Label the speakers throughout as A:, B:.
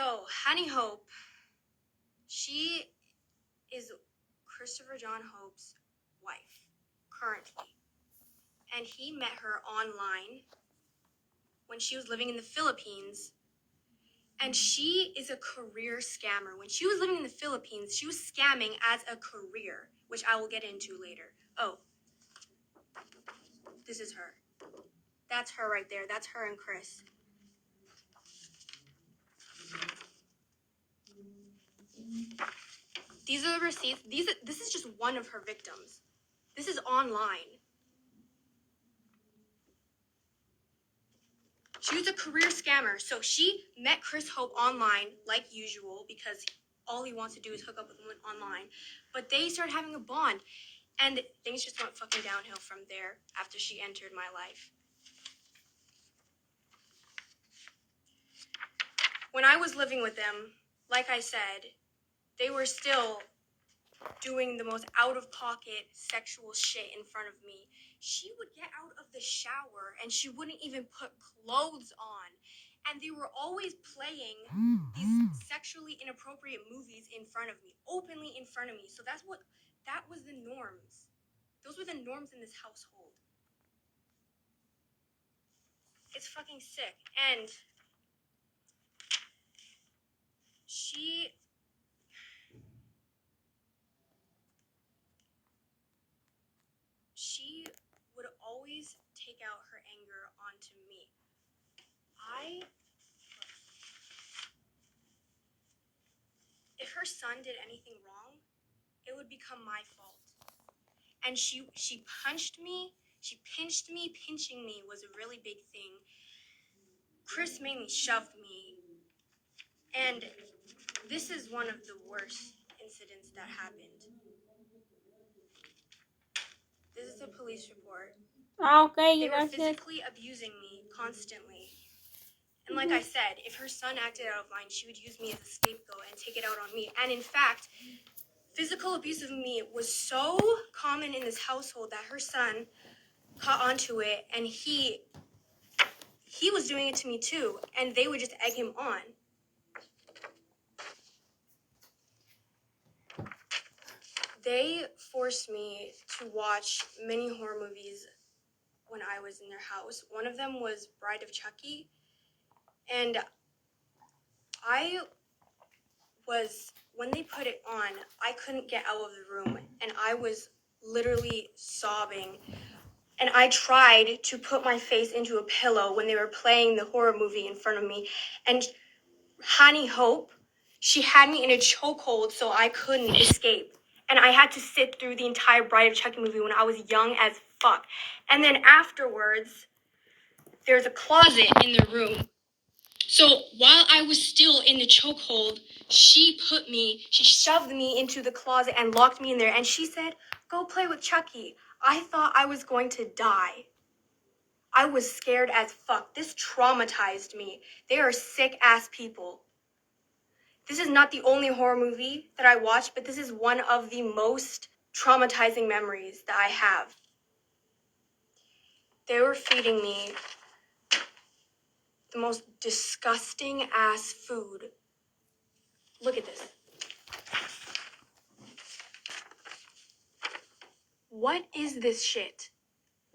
A: So, Honey Hope, she is Christopher John Hope's wife, currently. And he met her online when she was living in the Philippines. And she is a career scammer. When she was living in the Philippines, she was scamming as a career, which I will get into later. Oh, this is her. That's her right there. That's her and Chris. These are the receipts. This is just one of her victims. This is online. She was a career scammer. So she met Chris Hope online, like usual, because all he wants to do is hook up with women online. But they started having a bond. And things just went fucking downhill from there after she entered my life. When I was living with them, like I said, they were still doing the most out-of-pocket sexual shit in front of me. She would get out of the shower and she wouldn't even put clothes on. And they were always playing these sexually inappropriate movies in front of me, openly in front of me. So that was the norms. Those were the norms in this household. It's fucking sick. And she would always take out her anger onto me. If her son did anything wrong, it would become my fault. And she punched me, she pinched me. Pinching me was a really big thing. Chris mainly shoved me. And this is one of the worst incidents that happened. This is a police report.
B: Okay,
A: they were physically abusing me constantly. And like I said, if her son acted out of line, she would use me as a scapegoat and take it out on me. And in fact, physical abuse of me was so common in this household that her son caught onto it, and he was doing it to me too, and they would just egg him on. They forced me to watch many horror movies when I was in their house. One of them was Bride of Chucky, and when they put it on, I couldn't get out of the room, and I was literally sobbing. And I tried to put my face into a pillow when they were playing the horror movie in front of me. And Honey Hope, she had me in a chokehold so I couldn't escape. And I had to sit through the entire Bride of Chucky movie when I was young as fuck. And then afterwards, there's a closet in the room. So while I was still in the chokehold, she shoved me into the closet and locked me in there. And she said, "Go play with Chucky." I thought I was going to die. I was scared as fuck. This traumatized me. They are sick ass people. This is not the only horror movie that I watched, but this is one of the most traumatizing memories that I have. They were feeding me the most disgusting ass food. Look at this. What is this shit?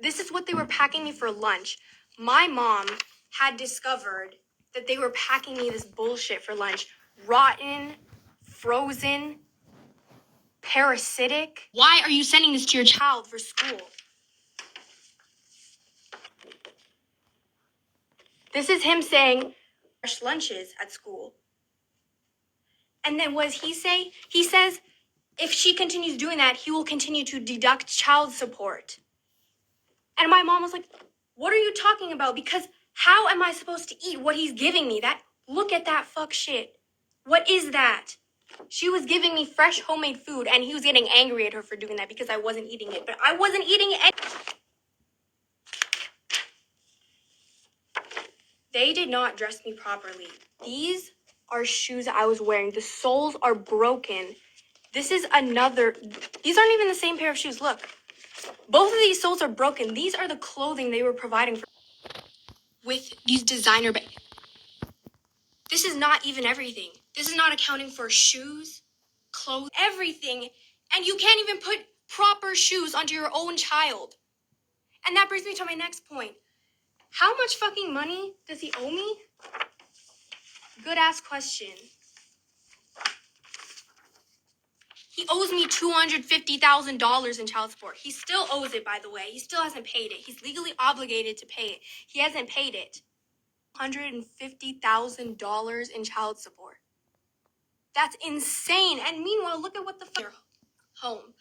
A: This is what they were packing me for lunch. My mom had discovered that they were packing me this bullshit for lunch. Rotten, frozen, parasitic. Why are you sending this to your child for school? This is him saying fresh lunches at school. And then what does he say? He says if she continues doing that, he will continue to deduct child support. And my mom was like, "What are you talking about? Because how am I supposed to eat what he's giving me? Look at that fuck shit. What is that?" She was giving me fresh homemade food, and he was getting angry at her for doing that because I wasn't eating it. But I wasn't eating it. They did not dress me properly. These are shoes I was wearing. The soles are broken. These aren't even the same pair of shoes. Look. Both of these soles are broken. These are the clothing they were providing for with these designer bags. This is not even everything. This is not accounting for shoes, clothes, everything. And you can't even put proper shoes onto your own child. And that brings me to my next point. How much fucking money does he owe me? Good ass question. He owes me $250,000 in child support. He still owes it, by the way. He still hasn't paid it. He's legally obligated to pay it. He hasn't paid it. $150,000 in child support. That's insane. And meanwhile, look at what the fuck. Home.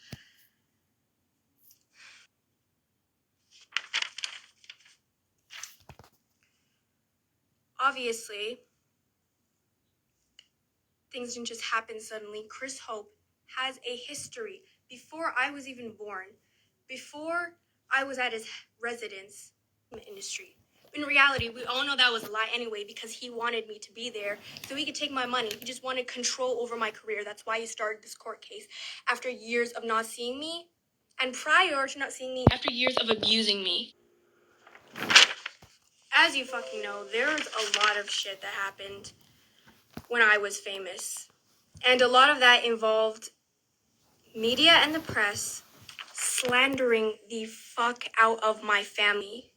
A: Obviously, things didn't just happen suddenly. Chris Hope has a history. Before I was even born, before I was at his residence in the industry. In reality, we all know that was a lie anyway because he wanted me to be there so he could take my money. He just wanted control over my career. That's why he started this court case after years of not seeing me and prior to not seeing me after years of abusing me. As you fucking know, there's a lot of shit that happened when I was famous. And a lot of that involved media and the press slandering the fuck out of my family.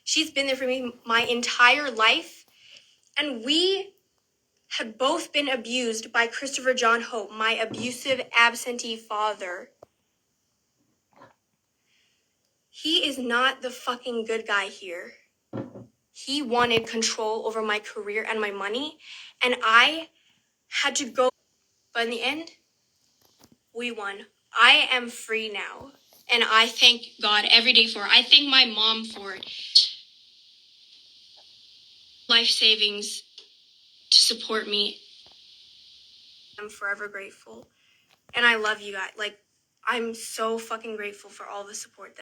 A: She's been there for me my entire life. And we had both been abused by Christopher John Hope, my abusive absentee father. He is not the fucking good guy here. He wanted control over my career and my money, and I had to go. But in the end, we won. I am free now, and I thank God every day for it. I thank my mom for it. Life savings to support me. I'm forever grateful, and I love you guys. Like, I'm so fucking grateful for all the support that